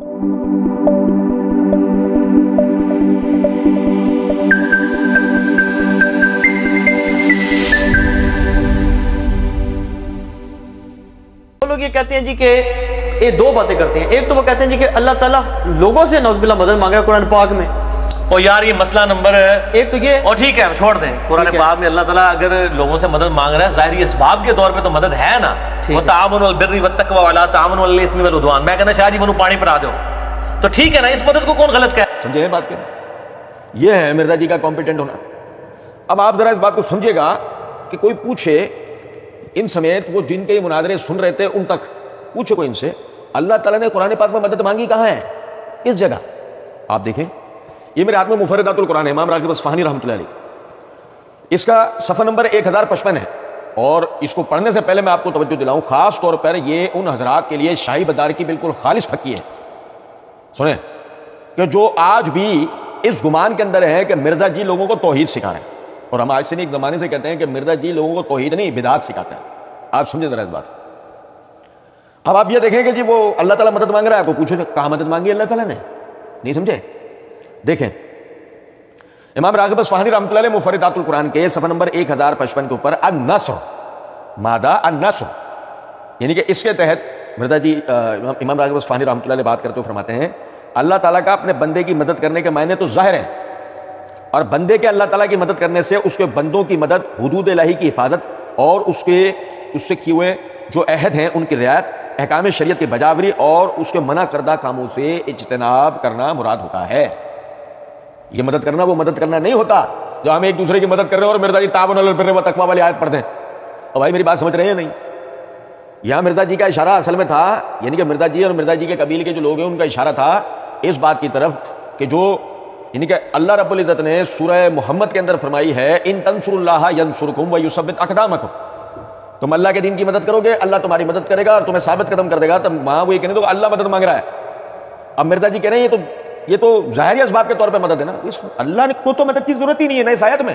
لوگ یہ کہتے ہیں جی کہ یہ دو باتیں کرتے ہیں. ایک تو وہ کہتے ہیں جی کہ اللہ تعالیٰ لوگوں سے نعوذ باللہ مدد مانگ رہا ہے قرآن پاک میں. اور یار یہ مسئلہ نمبر ایک تو یہ، اور ٹھیک ہے ہم چھوڑ دیں. قرآن پاک میں اللہ تعالیٰ اگر لوگوں سے مدد مانگ رہا ہے ظاہری اسباب کے طور پہ تو مدد ہے نا. وَتَعَاوَنُوا عَلَى الْبِرِّ وَالتَّقْوَىٰ وَلَا تَعَاوَنُوا عَلَى الْإِثْمِ وَالْعُدْوَانِ. میں کہنا شاہ جی منو پانی پڑا دو تو ٹھیک ہے نا. اس مدد کو کون غلط کہہ سمجھے بات کے؟ یہ ہے مرزا جی کا کمپیٹنٹ ہونا. اب آپ ذرا اس بات کو سمجھے گا کہ کوئی پوچھے ان سمیت وہ جن کے مناظرے سن رہے تھے ان تک پوچھے کوئی ان سے اللہ تعالیٰ نے قرآن پاک میں مدد مانگی کہاں ہے؟ کس جگہ؟ آپ دیکھیں یہ میرے ہاتھ میں مفردات القرآن ہے، امام راغب اصفہانی رحمۃ اللہ علیہ. اس کا صفحہ نمبر 1055 ہے. اور اس کو پڑھنے سے پہلے میں آپ کو توجہ دلاؤں خاص طور پر یہ ان حضرات کے لیے شاہی بدار کی بالکل خالص پھکی ہے. سنیں کہ جو آج بھی اس گمان کے اندر ہے کہ مرزا جی لوگوں کو توحید سکھا رہے ہیں، اور ہم آج سے نہیں ایک زمانے سے کہتے ہیں کہ مرزا جی لوگوں کو توحید نہیں بدعت سکھاتے ہیں. آپ سمجھیں ذرا اس بات. اب آپ یہ دیکھیں کہ جی وہ اللہ تعالیٰ مدد مانگ رہا ہے، آپ کو پوچھو کہاں مدد مانگی اللہ تعالیٰ نے؟ نہیں سمجھے؟ دیکھیں امام راغب اصفہانی رحمۃ اللہ علیہ مفردات القرآن کے صفحہ نمبر 1055 کے اوپر النصر مادہ النصر، یعنی کہ اس کے تحت مرزا جی امام راغب اصفہانی رحمۃ اللہ علیہ بات کرتے ہوئے فرماتے ہیں اللہ تعالیٰ کا اپنے بندے کی مدد کرنے کے معنی تو ظاہر ہے، اور بندے کے اللہ تعالیٰ کی مدد کرنے سے اس کے بندوں کی مدد، حدود الہی کی حفاظت اور اس سے کیے ہوئے جو عہد ہیں ان کی رعایت، احکام شریعت کی بجاوری اور اس کے منع کردہ کاموں سے اجتناب کرنا مراد ہوتا ہے. یہ مدد کرنا وہ مدد کرنا نہیں ہوتا جو ہم ایک دوسرے کی مدد کر رہے ہیں اور مرزا جی تعاونوا علی البر والتقویٰ والی آیت پڑھتے ہیں. اور بھائی میری بات سمجھ رہے ہیں نہیں؟ یہاں مرزا جی کا اشارہ اصل میں تھا، یعنی کہ مرزا جی اور مرزا جی کے قبیل کے جو لوگ ہیں ان کا اشارہ تھا اس بات کی طرف کہ جو یعنی کہ اللہ رب العزت نے سورہ محمد کے اندر فرمائی ہے ان تنصروا اللہ ینصرکم ویثبت اقدامکم، تم اللہ کے دین کی مدد کرو گے اللہ تمہاری مدد کرے گا اور تمہیں ثابت قدم کر دے گا. تب وہاں وہ یہ کہنے تو اللہ مدد مانگ رہا ہے. اب مرزا جی کہہ رہے ہیں یہ تو ظاہری اسباب کے طور پہ مدد ہے نا، اللہ نے کو تو مدد کی ضرورت ہی نہیں ہے نا اس آیت میں.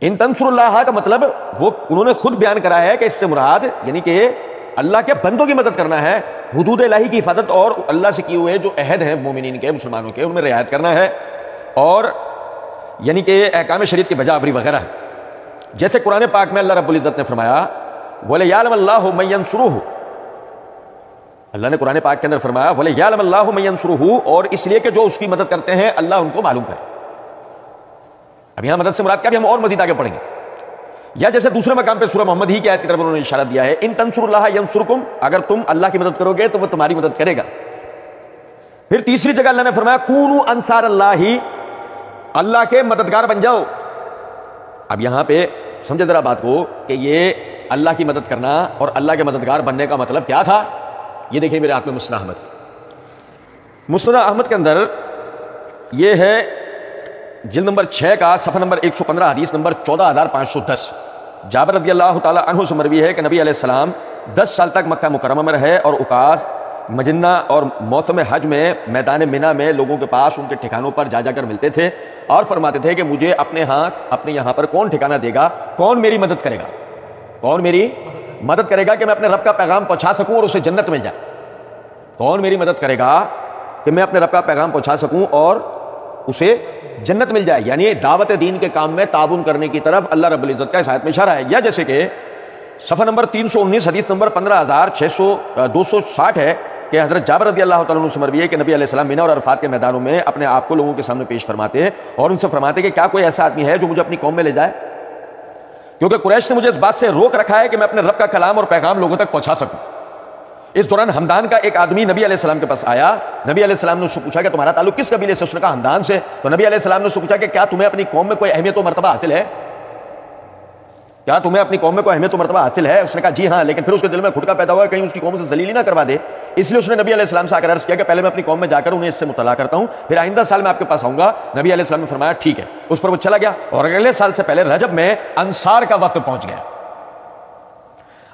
ان تنصروا اللہ کا مطلب وہ انہوں نے خود بیان کرا ہے کہ اس سے مراد یعنی کہ اللہ کے بندوں کی مدد کرنا ہے، حدود الہی کی حفاظت اور اللہ سے کیے ہوئے جو عہد ہیں مومنین کے مسلمانوں کے ان میں رعایت کرنا ہے، اور یعنی کہ احکام شریعت کی بجاوری وغیرہ. جیسے قرآن پاک میں اللہ رب العزت نے فرمایا وَلِيَعْلَمَ اللَّهُ مَن يَنصُرُهُ، اللہ نے قرآن پاک کے اندر فرمایا وَلِيَعْلَمَ اللَّهُ مَن يَنصُرُهُ، اور اس لیے کہ جو اس کی مدد کرتے ہیں اللہ ان کو معلوم کرے. اب یہاں مدد سے مراد کیا بھی ہم اور مزید آگے پڑھیں گے. یا جیسے دوسرے مقام پہ سورہ محمد ہی کی آیت کی طرف انہوں نے اشارہ دیا ہے ان تنصروا اللہ ینصرکم، اگر تم اللہ کی مدد کرو گے تو وہ تمہاری مدد کرے گا. پھر تیسری جگہ اللہ نے فرمایا کونوا انصار اللہ، اللہ کے مددگار بن جاؤ. اب یہاں پہ سمجھے ذرا بات کو کہ یہ اللہ کی مدد کرنا اور اللہ کے مددگار بننے کا مطلب کیا تھا. یہ دیکھیں میرے ہاتھ میں مسند احمد، مسند احمد کے اندر یہ ہے جلد نمبر 6 کا صفحہ نمبر 115 حدیث نمبر 14510. جابر رضی اللہ تعالی عنہ سے مروی ہے کہ نبی علیہ السلام 10 سال تک مکہ مکرمہ میں رہے اور اوقاس مجنہ اور موسم حج میں میدان منی میں لوگوں کے پاس ان کے ٹھکانوں پر جا کر ملتے تھے اور فرماتے تھے کہ مجھے اپنے یہاں پر کون ٹھکانہ دے گا، کون میری مدد کرے گا، کون میری مدد کرے گا کہ میں اپنے رب کا پیغام پہنچا سکوں اور اسے جنت مل جائے. کون میری مدد کرے گا کہ میں اپنے رب کا پیغام پہنچا سکوں اور اسے جنت مل جائے. یعنی دعوت دین کے کام میں تعاون کرنے کی طرف اللہ رب العزت کا اس آیت میں اشارہ ہے. یا جیسے کہ صفحہ نمبر 319 حدیث نمبر 15260 ہے کہ حضرت جابر رضی اللہ تعالیٰ عنہ سے مروی ہے کہ نبی علیہ السلام منی اور عرفات کے میدانوں میں اپنے آپ کو لوگوں کے سامنے پیش فرماتے ہیں اور ان سے فرماتے ہیں کہ کیا کوئی ایسا آدمی ہے جو مجھے اپنی قوم میں لے جائے، کیونکہ قریش نے مجھے اس بات سے روک رکھا ہے کہ میں اپنے رب کا کلام اور پیغام لوگوں تک پہنچا سکوں. اس دوران ہمدان کا ایک آدمی نبی علیہ السلام کے پاس آیا. نبی علیہ السلام نے اس سے پوچھا کہ تمہارا تعلق کس قبیلے سے؟ اس نے کہا ہمدان سے. تو نبی علیہ السلام نے اس سے پوچھا کہ کیا تمہیں اپنی قوم میں کوئی اہمیت و مرتبہ حاصل ہے؟ کیا تمہیں اپنی قوم میں کوئی اہمیت و مرتبہ حاصل ہے؟ اس نے کہا جی ہاں. لیکن پھر اس کے دل میں کھٹکا پیدا ہوا کہیں اس کی قوم سے ذلیل نہ کروا دے، اس لیے اس نے نبی علیہ السلام سے آ کر عرض کیا کہ پہلے میں اپنی قوم میں جا کر انہیں اس سے مطالعہ کرتا ہوں، پھر آئندہ سال میں آپ کے پاس آؤں گا. نبی علیہ السلام نے فرمایا ٹھیک ہے. اس پر وہ چلا گیا اور اگلے سال سے پہلے رجب میں انصار کا وقت پہنچ گیا.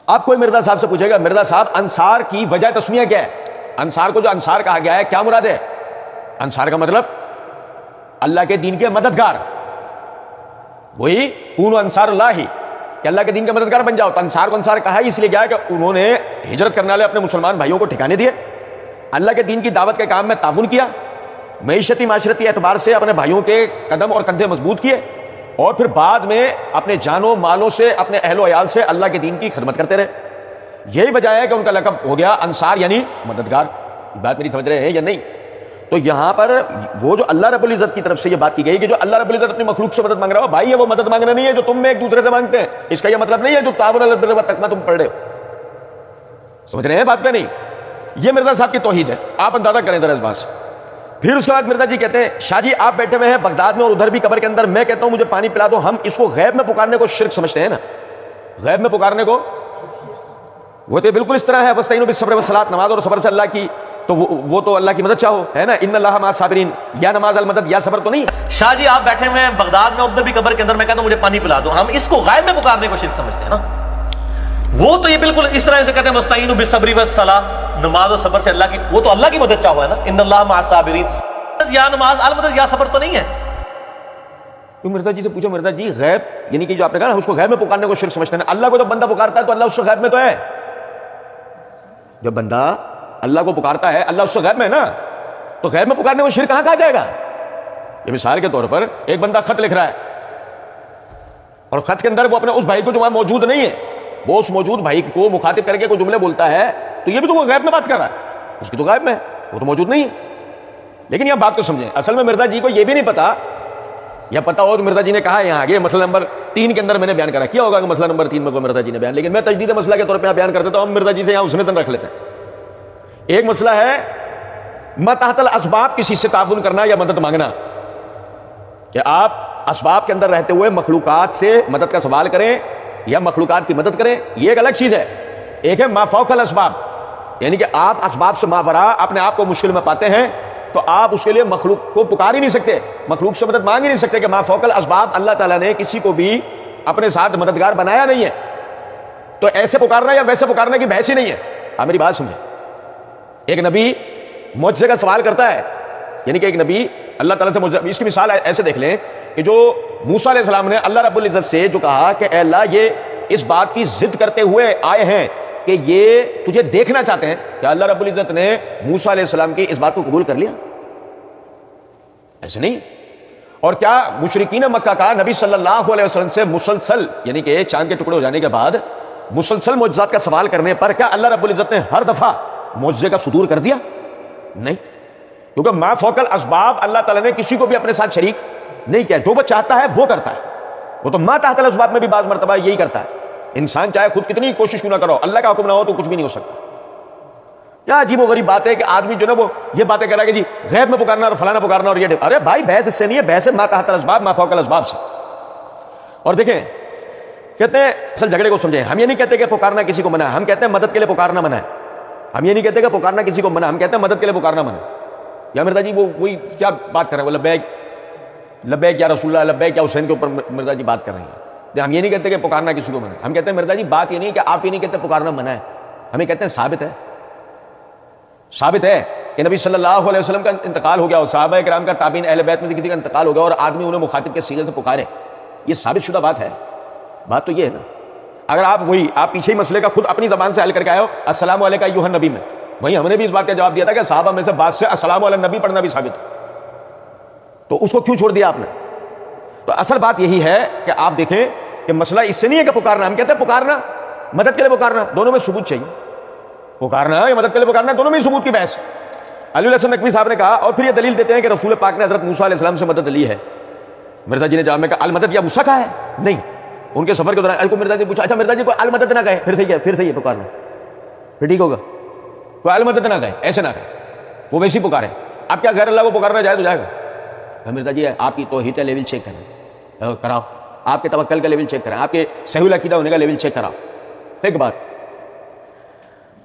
آپ کوئی مرزا صاحب سے پوچھے گا مرزا صاحب انصار کی وجہ تسمیہ کیا ہے؟ انصار کو جو انصار کہا گیا ہے کیا مراد ہے؟ انصار کا مطلب اللہ کے دین کے مددگار، وہی کونوا انصار اللہ ہی کہ اللہ کے دین کا مددگار بن جاؤ. تو انصار کو انصار کہا اس لیے گیا کہ انہوں نے ہجرت کرنے والے اپنے مسلمان بھائیوں کو ٹھکانے دیے اللہ کے دین کی دعوت کے کام میں تعاون کیا, معیشتی معاشرتی اعتبار سے اپنے بھائیوں کے قدم اور کندھے مضبوط کیے, اور پھر بعد میں اپنے جانوں مالوں سے, اپنے اہل و عیال سے اللہ کے دین کی خدمت کرتے رہے. یہی وجہ ہے کہ ان کا لقب ہو گیا انصار یعنی مددگار. بات میری سمجھ رہے ہیں یا نہیں؟ تو یہاں پر وہ جو اللہ رب العزت کی طرف سے یہ بات کی گئی کہ جو اللہ رب العزت اپنی مخلوق سے مدد مانگ رہا ہو, بھائی یہ وہ مدد مانگنا نہیں ہے جو تم میں ایک دوسرے سے مانگتے ہیں. اس کا یہ مطلب نہیں ہے جو تعاون علی البر والتقوی تم پڑھ رہے ہو. سمجھ رہے ہیں بات کا نہیں؟ یہ مرزا صاحب کی توحید ہے, آپ اندازہ کریں ذرا اس بات سے. پھر اس کے بعد مرزا جی کہتے ہیں شاہ جی آپ بیٹھے ہوئے ہیں بغداد میں اور ادھر بھی قبر کے اندر, میں کہتا ہوں مجھے پانی پلا دو. ہم اس کو غیب میں پکارنے کو شرک سمجھتے ہیں نا, غیب میں پکارنے کو وہ تو بالکل اس طرح ہے واستعینوا بالصبر والصلاۃ, نماز اور صبر سے اللہ کی, تو وہ تو اللہ کی مدد چاہو ہے نا, ان اللہ مع الصابرین, یا نماز المدد یا صبر تو نہیں. شاہ جی آپ بیٹھے ہوئے ہیں بغداد میں, ادھر بھی قبر کے اندر, میں کہتا ہوں مجھے پانی پلا دو. ہم اس کو غائب میں پکارنے کو شرک سمجھتے ہیں نا. وہ تو یہ بالکل اس طرح سے کہتے ہیں واستعینوا بالصبر والصلاۃ, نماز اور صبر سے اللہ کی, وہ تو اللہ کی مدد چاہو ہے نا, ان اللہ مع الصابرین. یا نماز المدد یا صبر تو نہیں ہے. مرزا جی سے پوچھو, مرزا جی غیب یعنی کہ جو آپ نے کہا نا اس کو غیب میں پکارنے کو شرک سمجھتے ہیں. اللہ کو جب بندہ پکارتا ہے تو اللہ اس سے غیب میں تو ہے. جب بندہ اللہ کو پکارتا ہے اللہ اس سے غیب میں ہے نا, تو غیب میں پکارنے کو شرک کہاں کہا جائے گا؟ یہ مثال کے طور پر ایک بندہ خط لکھ رہا ہے اور خط کے اندر وہ اپنے اس بھائی کو جو وہاں موجود نہیں ہے, وہ اس موجود بھائی کو مخاطب کر کے کوئی جملے بولتا ہے, تو یہ بھی تو وہ غیب میں بات کر رہا ہے, اس کی تو غیب میں ہے, وہ تو موجود نہیں ہے. لیکن یہ بات کو سمجھیں, اصل میں مرزا جی کو یہ بھی نہیں پتا, یا پتا ہو تو مرزا جی نے کہا یہاں آگے مسئلہ نمبر 3 کے اندر میں نے بیان کرا, کیا ہوگا کہ مسئلہ نمبر 3 میں کوئی مرزا جی نے بیان, لیکن میں تجدید مسئلہ کے طور پہ بیان کرتے تو ہم مرزا جی سے یہاں اسنتاً رکھ لیتے ہیں. ایک مسئلہ ہے ما تحت الاسباب, کسی سے تعاون کرنا یا مدد مانگنا, کہ آپ اسباب کے اندر رہتے ہوئے مخلوقات سے مدد کا سوال کریں یا مخلوقات کی مدد کریں, یہ ایک الگ چیز ہے. ایک ہے ما فوق الاسباب, یعنی کہ آپ اسباب سے ماورا اپنے آپ کو مشکل میں پاتے ہیں, تو آپ اس کے لیے مخلوق کو پکار ہی نہیں سکتے, مخلوق سے مدد مانگ ہی نہیں سکتے, کہ ما فوق الاسباب اللہ تعالیٰ نے کسی کو بھی اپنے ساتھ مددگار بنایا نہیں ہے. تو ایسے پکارنا یا ویسے پکارنے کی بحث ہی نہیں ہے. آپ میری بات سمجھیں, ایک نبی معجزے کا سوال کرتا ہے, یعنی کہ ایک نبی اللہ تعالیٰ سے معجزہ, اس کی مثال ایسے دیکھ لیں کہ جو موسیٰ علیہ السلام نے اللہ رب العزت سے جو کہا کہ اے اللہ یہ اس بات کی ضد کرتے ہوئے آئے ہیں کہ یہ تجھے دیکھنا چاہتے ہیں, کہ اللہ رب العزت نے موسیٰ علیہ السلام کی اس بات کو قبول کر لیا؟ ایسے نہیں. اور کیا مشرکین مکہ کا نبی صلی اللہ علیہ وسلم سے مسلسل, یعنی کہ چاند کے ٹکڑے ہو جانے کے بعد مسلسل معجزات کا سوال کرنے پر کیا اللہ رب العزت نے ہر دفعہ معجزے کا صدور کر دیا؟ نہیں, کیونکہ ما فوق الاسباب اللہ تعالیٰ نے کسی کو بھی اپنے ساتھ شریک نہیں کیا, جو وہ چاہتا ہے وہ کرتا ہے. وہ تو ما تحت الاسباب میں بھی بعض مرتبہ یہی کرتا ہے. انسان چاہے خود کتنی کوشش کیوں نہ کرو, اللہ کا حکم نہ ہو تو کچھ بھی نہیں ہو سکتا. کیا عجیب و غریب بات ہے کہ آدمی جو نا وہ یہ باتیں کہہ رہا ہے کہ جی غیب میں پکارنا اور فلانا پکارنا اور یہ, ارے بھائی بحث اس سے نہیں ہے, بحث ما تحت الاسباب ما فوق الاسباب سے. اور دیکھیں کہتے ہیں اصل جھگڑے کو سمجھیں, ہم یہ نہیں کہتے کہ پکارنا کسی کو منع ہے, ہم کہتے ہیں مدد کے لیے پکارنا منع ہے. ہم یہ نہیں کہتے کہ پکارنا کسی کو منع, ہم کہتے ہیں مدد کے لیے پکارنا منع. یا مرزا جی وہ وہی کیا بات کر رہے ہیں, وہ لبیک لبیک یا رسول اللہ, لبیک یا حسین کے اوپر مرزا جی بات کر رہے ہیں. ہم یہ نہیں کہتے کہ پکارنا کسی کو منع ہے, ہم کہتے ہیں مرزا جی بات یہ نہیں کہ آپ یہ نہیں کہتے پکارنا منع ہے, ہمیں کہتے ہیں ثابت ہے کہ نبی صلی اللہ علیہ وسلم کا انتقال ہو گیا اور صحابہ کرام کا, تابعین اہل بیت میں سے کسی کا انتقال ہو گیا اور آدمی انہیں مخاطب کے سیغے سے پکارے, یہ ثابت شدہ بات ہے. بات تو یہ ہے نا, اگر آپ پیچھے ہی مسئلے کا خود اپنی زبان سے حل کر کے آئے ہو السلام علیکم ایھا النبی میں, وہیں ہم نے بھی اس بات کا جواب دیا تھا کہ صحابہ میں سے بعض سے السلام علی النبی پڑھنا بھی ثابت ہے, تو اس کو کیوں چھوڑ دیا آپ نے؟ تو اصل بات یہی ہے کہ آپ دیکھیں کہ مسئلہ اس سے نہیں ہے کہ پکارنا, ہم کہتے ہیں پکارنا مدد کے لیے پکارنا, دونوں میں ثبوت چاہیے. پکارنا یا مدد کے لیے پکارنا دونوں میں ثبوت کی بحث. علی الحسن نقوی صاحب نے کہا, اور پھر یہ دلیل دیتے ہیں کہ رسول پاک نے حضرت موسیٰ علیہ السلام سے مدد لی ہے. مرزا جی نے جواب میں کہا المدد یا موسیٰ کا ہے نہیں, ان کے سفر کے دوران کو مرزا جی پوچھا, اچھا مرزا جی کوئی المدد نہ کہے, پھر صحیح ہے پکارنا, پھر ٹھیک ہوگا, کوئی المدد نہ کہے, ایسے نہ کہے, وہ ویسے ہی پکارے. اب کیا غیر اللہ کو پکارنا جائے تو جائے گا؟ مرزا جی آپ کی توحید کا لیول چیک کریں, کراؤ, آپ کے توکل کا لیول چیک کریں, آپ کے صحیح العقیدہ ہونے کا لیول چیک کراؤ. ایک بات,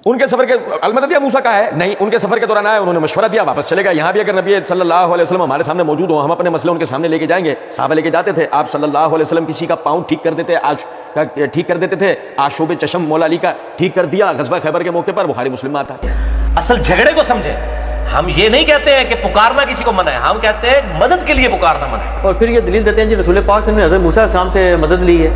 ان کے سفر کے المدد یا موسیٰ کا ہے نہیں, ان کے سفر کے دوران آئے, انہوں نے مشورہ دیا, واپس چلے گئے. یہاں بھی اگر نبی صلی اللہ علیہ وسلم ہمارے سامنے موجود ہوں, ہم اپنے مسئلے ان کے سامنے لے کے جائیں گے. صحابہ لے کے جاتے تھے, آپ صلی اللہ علیہ وسلم کسی کا پاؤں ٹھیک کر دیتے تھے, آشوب چشم مولا علی کا ٹھیک کر دیا غزوہ خیبر کے موقع پر, بخاری مسلم میں آتا ہے. اصل جھگڑے کو سمجھیں, ہم یہ نہیں کہتے ہیں کہ پکارنا کسی کو منع ہے, ہم کہتے ہیں مدد کے لیے پکارنا منع ہے. اور پھر یہ دلیل دیتے ہیں جی رسول پاک صلی اللہ علیہ وسلم نے حضرت موسیٰ علیہ السلام سے مدد لی ہے.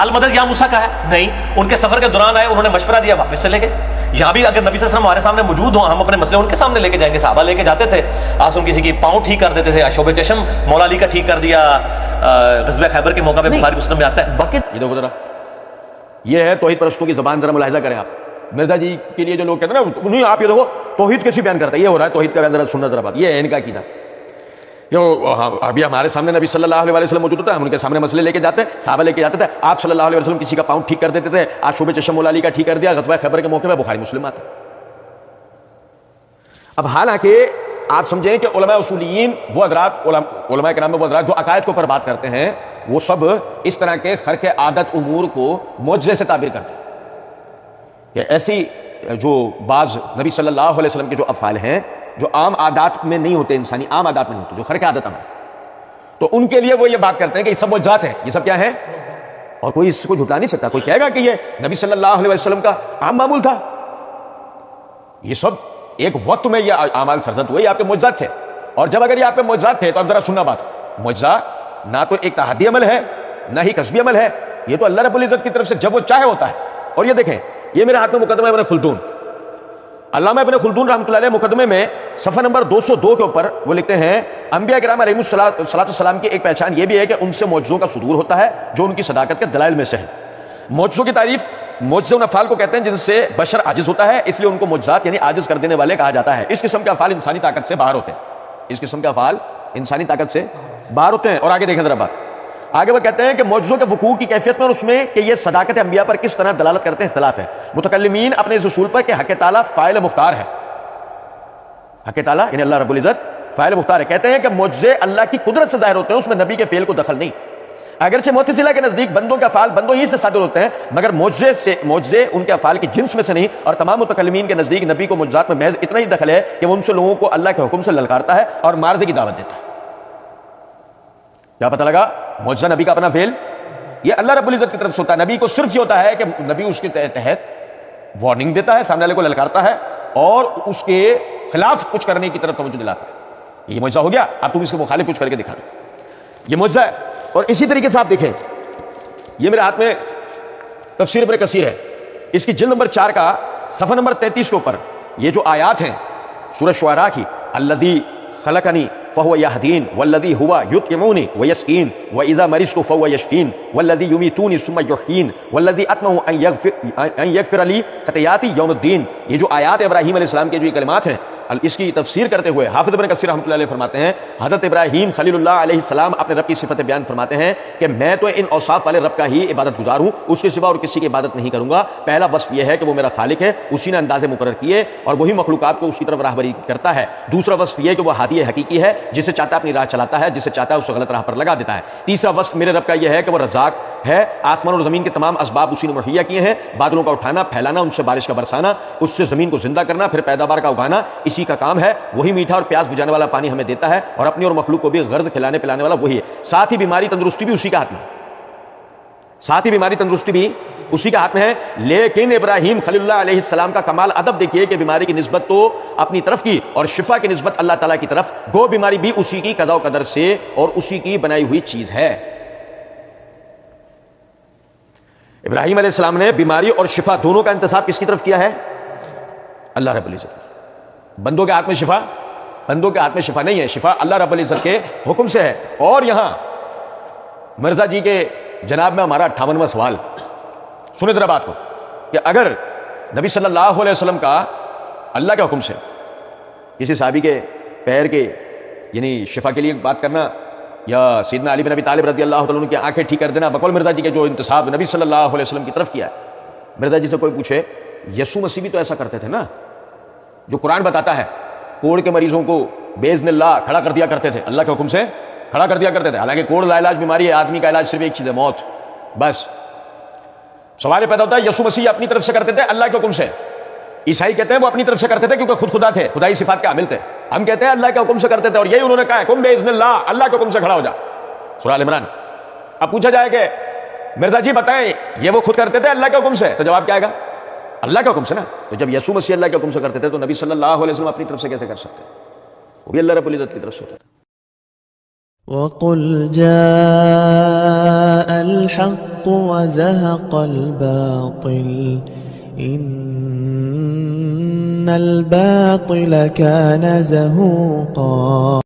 المدد یا موسیٰ کا ہے نہیں, ان کے سفر کے دوران آئے, انہوں نے مشورہ دیا, واپس چلے گئے. یہاں بھی اگر نبی صلی اللہ علیہ وسلم ہمارے سامنے موجود ہوں، ہم اپنے مسئلے ان کے سامنے لے کے جائیں گے. صحابہ لے کے جاتے تھے، آسم کسی کی پاؤں ٹھیک کر دیتے تھے، شعبہ چشم مولا علی کا ٹھیک کر دیا غزوہ خیبر کے موقع پہ، بخاری مسلم میں آتا ہے. باقی یہ دیکھو ذرا، یہ ہے توحید پرستوں کی زبان، ذرا ملاحظہ کریں آپ. مرزا جی کے لیے جو لوگ کہتے ہیں نا، انہیں آپ یہ دیکھو توحید کیسی بیان کرتا ہے، یہ ہو رہا ہے توحید کا بیان، ذرا سننا ذرا بات. یہ ہے ان کا عقیدہ. جو ابھی ہمارے سامنے نبی صلی اللہ علیہ وسلم موجود ہوتا ہے، ہم ان کے سامنے مسئلے لے کے جاتے ہیں، صحابہ لے کے جاتے تھے، آپ صلی اللہ علیہ وسلم کسی کا پاؤں ٹھیک کر دیتے تھے، آج شعبہ چشم مولا علی کا ٹھیک کر دیا غزوہ خیبر کے موقع پہ، بخاری مسلم آتا ہے. اب حالانکہ آپ سمجھیں کہ علماء اصولیین وہ حضرات، علماء کرام میں وہ حضرات جو عقائد کے اوپر بات کرتے ہیں، وہ سب اس طرح کے خرق عادت امور کو معجزے سے تعبیر کرتے ہیں کہ ایسی جو بعض نبی صلی اللہ علیہ وسلم کے جو افعال ہیں جو عام عادات میں نہیں ہوتے، انسانی عام عادات میں نہیں ہوتے، جو خرق عادت امر، تو ان کے لیے وہ یہ بات کرتے ہیں کہ یہ سب معجزات ہیں، یہ سب کیا ہے، اور کوئی اس کو جھٹلا نہیں سکتا. کوئی کہے گا کہ یہ نبی صلی اللہ علیہ وسلم کا عام معمول تھا؟ یہ سب ایک وقت میں یہ اعمال سرزد ہوئے، یہ آپ کے معجزات تھے. اور جب اگر یہ آپ کے معجزات تھے تو اب ذرا سننا بات، معجزہ نہ تو ایک تحدی عمل ہے نہ ہی کسبی عمل ہے، یہ تو اللہ رب العزت کی طرف سے جب وہ چاہے ہوتا ہے. اور یہ دیکھیں، یہ میرے ہاتھ میں مقدمہ ابن خلدون، علامہ ابن خلدون رحمۃ اللہ علیہ مقدمے میں صفحہ نمبر 202 کے اوپر وہ لکھتے ہیں، انبیاء کرام علیہم السلام کی ایک پہچان یہ بھی ہے کہ ان سے معجزوں کا صدور ہوتا ہے جو ان کی صداقت کے دلائل میں سے ہے. معجزوں کی تعریف معجزے ان افعال کو کہتے ہیں جن سے بشر عاجز ہوتا ہے، اس لیے ان کو معجزات یعنی عاجز کر دینے والے کہا جاتا ہے. اس قسم کے افعال انسانی طاقت سے باہر ہوتے ہیں، اس قسم کے افعال انسانی طاقت سے باہر ہوتے ہیں. اور آگے دیکھیں ذرا بات، آگے وہ کہتے ہیں کہ معجزوں کے وقوع کی کیفیت میں اور اس میں کہ یہ صداقت انبیاء پر کس طرح دلالت کرتے ہیں اختلاف ہے. متکلمین اپنے اس اصول پر کہ حق تعالیٰ فاعل مختار ہے، حق تعالیٰ یعنی اللہ رب العزت فاعل مختار ہے، کہتے ہیں کہ معجزے اللہ کی قدرت سے ظاہر ہوتے ہیں، اس میں نبی کے فعل کو دخل نہیں. اگرچہ معتزلہ کے نزدیک بندوں کے افعال بندوں ہی سے صادر ہوتے ہیں، مگر معجزے ان کے افعال کی جنس میں سے نہیں. اور تمام متکلمین کے نزدیک نبی کو معجزات میں محض اتنا ہی دخل ہے کہ وہ ان سے لوگوں کو اللہ کے حکم سے للکارتا ہے اور معرضے کی دعوت دیتا ہے. کیا پتہ لگا؟ معجزہ نبی کا اپنا فعل یہ اللہ رب العزت کی طرف سے ہوتا ہے. نبی کو صرف یہ ہوتا ہے کہ نبی اس کے تحت وارننگ دیتا ہے، سامنے والے کو للکارتا ہے اور اس کے خلاف کچھ کرنے کی طرف توجہ دلاتا ہے. یہ معجزہ ہو گیا، اب تم اس کے مخالف کچھ کر کے دکھا دو، یہ معجزہ ہے. اور اسی طریقے سے آپ دیکھیں، یہ میرے ہاتھ میں تفسیر ابن کثیر ہے، اس کی جلد نمبر 4 کا صفحہ نمبر 33 کے اوپر یہ جو آیات ہیں سورہ شعراء کی، الذی خلقنی فهو یہدین والذی هو یطعمونی ویسقین واذا مرضت فهو یشفین والذی یمیتونی ثم یحیین والذی اطمع ان یغفر لی خطیئاتی یوم الدین. یہ جو آیات ابراہیم علیہ السلام کے جو کلمات ہیں، اس کی تفسیر کرتے ہوئے حافظ ابن کثیر رحمۃ اللہ علیہ فرماتے ہیں، حضرت ابراہیم خلیل اللہ علیہ السلام اپنے رب کی صفت بیان فرماتے ہیں کہ میں تو ان اوصاف والے رب کا ہی عبادت گزار ہوں، اس کے سوا اور کسی کی عبادت نہیں کروں گا. پہلا وصف یہ ہے کہ وہ میرا خالق ہے، اسی نے اندازے مقرر کیے اور وہی مخلوقات کو اسی طرف راہبری کرتا ہے. دوسرا وصف یہ کہ وہ ہادی حقیقی ہے، جسے چاہتا اپنی راہ چلاتا ہے، جسے چاہتا ہے اسے غلط راہ پر لگا دیتا ہے. تیسرا وصف میرے رب کا یہ ہے کہ وہ رزاق ہے، آسمان اور زمین کے تمام اسباب اسی نے مہیا کیے ہیں، بادلوں کا اٹھانا پھیلانا، ان سے بارش کا برسانا، اس سے زمین کو زندہ کرنا، پھر پیداوار کا اگانا اسی کا کام ہے. وہی میٹھا اور پیاس بجانے والا پانی ہمیں دیتا ہے اور اپنی اور مخلوق کو بھی غرض کھلانے پلانے والا وہی ہے. ساتھ ہی بیماری تندرستی بھی اسی کا ہاتھ میں، ساتھ ہی بیماری تندرستی بھی اسی کا ہاتھ میں ہے. لیکن ابراہیم خلیل اللہ علیہ السلام کا کمال ادب دیکھیے کہ بیماری کی نسبت تو اپنی طرف کی اور شفا کی نسبت اللہ تعالیٰ کی طرف، گو بیماری بھی اسی کی قضا و قدر سے اور اسی کی بنائی ہوئی چیز ہے. ابراہیم علیہ السلام نے بیماری اور شفا دونوں کا انتصاب کس کی طرف کیا ہے؟ اللہ رب العزت. بندوں کے ہاتھ میں شفا، بندوں کے ہاتھ میں شفا نہیں ہے، شفا اللہ رب العزت کے حکم سے ہے. اور یہاں مرزا جی کے جناب میں ہمارا 58واں سوال سنیں ذرا بات کو، کہ اگر نبی صلی اللہ علیہ وسلم کا اللہ کے حکم سے کسی صحابی کے پیر کے یعنی شفا کے لیے بات کرنا، یا سیدنا علی بن ابی طالب رضی اللہ تعالیٰ عنہ کی آنکھیں ٹھیک کر دینا، بقول مرزا جی کے جو انتصاب نبی صلی اللہ علیہ وسلم کی طرف کیا ہے. مرزا جی سے کوئی پوچھے یسوع مسیح بھی تو ایسا کرتے تھے نا، جو قرآن بتاتا ہے کوڑ کے مریضوں کو باذن اللہ کھڑا کر دیا کرتے تھے، اللہ کے حکم سے کھڑا کر دیا کرتے تھے. حالانکہ کوڑ لا علاج بیماری ہے، آدمی کا علاج صرف ایک چیز ہے، موت. بس سوال پیدا ہوتا ہے یسوع مسیح اپنی طرف سے کرتے تھے اللہ کے حکم سے، عیسائی کہتے ہیں وہ اپنی طرف سے کرتے تھے کیونکہ خود خدا تھے، خدائی صفات کے حامل تھے. ہم کہتے ہیں اللہ کے حکم سے کرتے تھے، اور یہی انہوں نے کہا ہے کم باذن اللہ، اللہ کے حکم سے کھڑا ہو جا. سورہ ال عمران. اب پوچھا جائے کہ مرزا جی بتائیں یہ وہ خود کرتے تھے اللہ کے حکم سے، تو جواب کیا آئے گا؟ اللہ کے حکم سے نا. تو جب یسوع مسیح اللہ کے حکم سے کرتے تھے تو نبی صلی اللہ علیہ وسلم اپنی طرف سے کیسے کر سکتے ہیں؟ وہ بھی اللہ رب العزت کی طرف سے ہوتا ہے. وَقُلْ جَاءَ الْحَقُّ وَزَهَقَ الْبَاطِلُ إن الباطل كان زهوقا